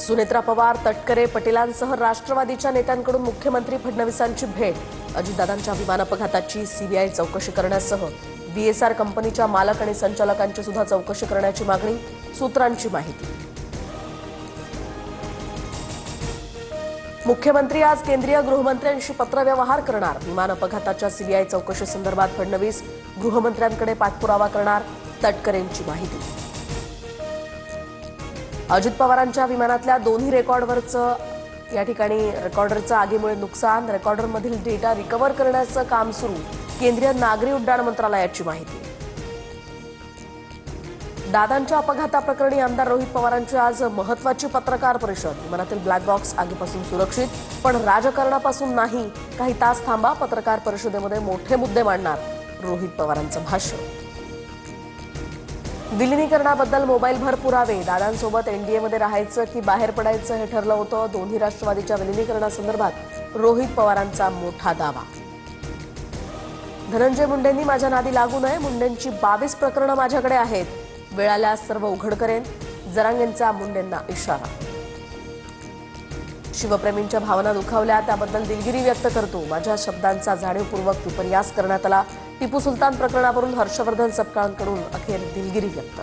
सुनेत्रा पवार, तटकरे, पटेलांसह राष्ट्रवादीच्या नेत्यांकडून मुख्यमंत्री फडणवीसांची भेट. अजितदादांच्या विमान अपघाताची सीबीआय चौकशी करण्यासह बीएसआर कंपनीच्या मालक आणि संचालकांची सुद्धा चौकशी करण्याची मागणी. सूत्रांची माहिती. मुख्यमंत्री आज केंद्रीय गृहमंत्र्यांशी पत्रव्यवहार करणार. विमान अपघाताच्या सीबीआय चौकशी संदर्भात फडणवीस गृहमंत्र्यांकडे पाठपुरावा करणार. तटकरेंची माहिती. अजित पवारांच्या विमानातल्या दोन्ही रेकॉर्डरचं आगीमुळे नुकसान. रेकॉर्डरमधील डेटा रिकव्हर करण्याचं काम सुरू. केंद्रीय नागरी उड्डाण मंत्रालयाची माहिती. दादांच्या अपघाताप्रकरणी आमदार रोहित पवारांची आज महत्त्वाची पत्रकार परिषद. विमानातील ब्लॅक बॉक्स आगीपासून सुरक्षित, पण राजकारणापासून नाही. काही तास थांबा, पत्रकार परिषदेमध्ये मोठे मुद्दे मांडणार. रोहित पवारांचं भाष्य. विलिनीकरणाबद्दल मोबाईलभर पुरावे. दादांसोबत एनडीएमध्ये राहायचं की बाहेर पडायचं हे ठरलं होतं. दोन्ही राष्ट्रवादीच्या विलिनीकरणासंदर्भात रोहित पवारांचा मोठा दावा. धनंजय मुंडेंनी माझ्या नादी लागू नये. मुंडेंची 22 प्रकरणं माझ्याकडे आहेत. वेळ आल्यास सर्व उघड करेन. जरांगेंचा मुंडेंना इशारा. शिवप्रेमींच्या भावना दुखावल्या, त्याबद्दल दिलगिरी व्यक्त करतो. माझ्या शब्दांचा जाणीवपूर्वक विपर्यास करण्यात आला. टिपू सुलतान प्रकरणावरून हर्षवर्धन सपकाळांकडून अखेर दिलगिरी व्यक्त.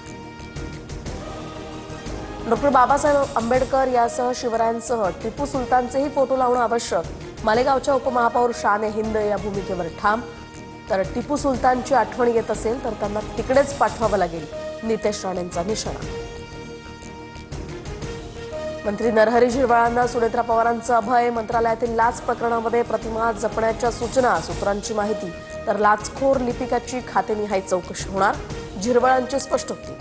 डॉक्टर बाबासाहेब आंबेडकर यासह शिवरायांसह टिपू सुलतानचेही फोटो लावणं आवश्यक. मालेगावच्या उपमहापौर शान हिंद या भूमिकेवर ठाम. तर टिपू सुलतानची आठवण येत असेल तर त्यांना तिकडेच पाठवावं लागेल. नितेश राणेंचा निशाणा. मंत्री नरहरी झिरवाळांना सुनेत्रा पवारांचं अभय. मंत्रालयातील लाच प्रकरणामध्ये प्रतिमा जपण्याच्या सूचना. सूत्रांची माहिती. तर लाचखोर लिपिकाची खातेनिहाय चौकशी होणार. झिरवाळांची स्पष्टोक्ती.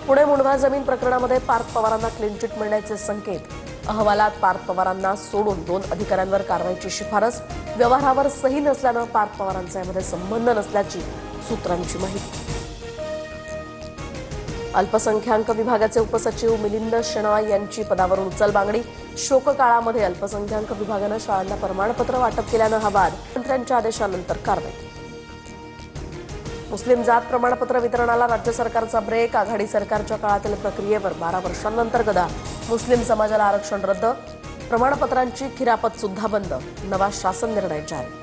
पुणे मुंढवा जमीन प्रकरणामध्ये पार्थ पवारांना क्लीन चिट मिळण्याचे संकेत. अहवालात पार्थ पवारांना सोडून 2 अधिकाऱ्यांवर कारवाईची शिफारस. व्यवहारावर सही नसल्यानं पार्थ पवारांचा यामध्ये संबंध नसल्याची सूत्रांची माहिती. अल्पसंख्याक विभागाचे उपसचिव मिलिंद शेणॉय यांची पदावरून उचलबांगडी. शोककाळामध्ये अल्पसंख्याक विभागानं शाळांना प्रमाणपत्र वाटप केल्यानं हा वाद. मंत्र्यांच्या आदेशानंतर कारवाई. मुस्लिम जात प्रमाणपत्र वितरणाला राज्य सरकारचा ब्रेक. आघाडी सरकारच्या काळातील प्रक्रियेवर 12 वर्षांनंतर गदा. मुस्लिम समाजाला आरक्षण रद्द. प्रमाणपत्रांची खिरापत सुद्धा बंद. नवा शासन निर्णय जारी.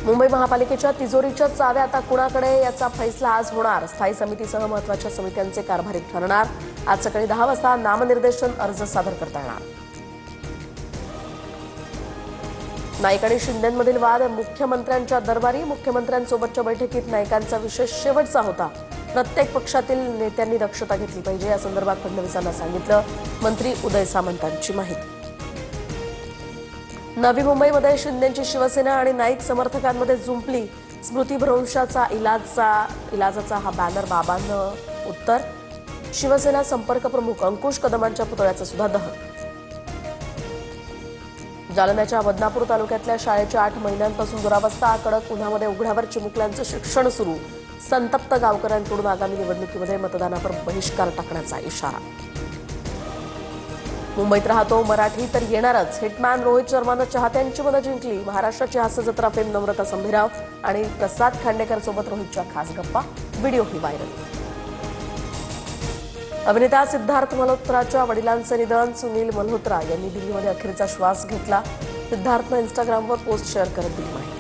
मुंबई महापालिकेच्या तिजोरीच्या चाव्या आता कुणाकडे याचा फैसला आज होणार. स्थायी समितीसह महत्त्वाच्या समित्यांचे कारभारी ठरणार. आज सकाळी 10 वाजता नामनिर्देशन अर्ज सादर करता येणार. नाईक आणि शिंदेंमधील वाद. मुख्यमंत्र्यांच्या दरबारी. मुख्यमंत्र्यांसोबतच्या बैठकीत नाईकांचा विषय शेवटचा होता. प्रत्येक पक्षातील नेत्यांनी दक्षता घेतली पाहिजे, या संदर्भात फडणवीसांना सांगितलं. मंत्री उदय सामंतांची माहिती. नवी मुंबईमध्ये शिंदेंची शिवसेना आणि नाईक समर्थकांमध्ये जुंपली. स्मृतिभ्रंशाचा इलाजाचा हा बॅनर बाबांना उत्तर. शिवसेना संपर्क प्रमुख अंकुश कदमांच्या पुतळ्याचं सुद्धा दहन. जालन्याच्या बदनापूर तालुक्यातल्या शाळेच्या 8 महिन्यांपासून दुरावस्था. कडक उन्हामध्ये उघड्यावर चिमुकल्यांचं शिक्षण सुरू. संतप्त गावकऱ्यांकडून आगामी निवडणुकीमध्ये मतदानावर बहिष्कार टाकण्याचा इशारा. मुंबईत राहतो मराठी तर येणारच. हिटमॅन रोहित शर्मानं चाहत्यांची मनं जिंकली. महाराष्ट्राची हास्य जत्रा फेम नम्रता संभीराव आणि प्रसाद खांडेकर सोबत रोहितच्या खास गप्पा. व्हिडिओही व्हायरल. अभिनेता सिद्धार्थ मल्होत्राच्या वडिलांचं निधन. सुनील मल्होत्रा यांनी दिल्लीमध्ये अखेरचा श्वास घेतला. सिद्धार्थनं इंस्टाग्रामवर पोस्ट शेअर करत दिली माहिती.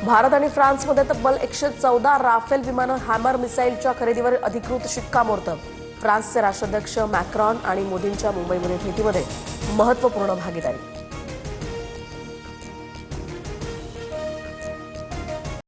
भारत आणि फ्रान्समध्ये तब्बल 114 राफेल विमानं हॅमर मिसाईलच्या खरेदीवर अधिकृत शिक्कामोर्तब. फ्रान्सचे राष्ट्राध्यक्ष मॅक्रॉन आणि मोदींच्या मुंबईमध्ये भेटीमध्ये महत्त्वपूर्ण भागीदारी.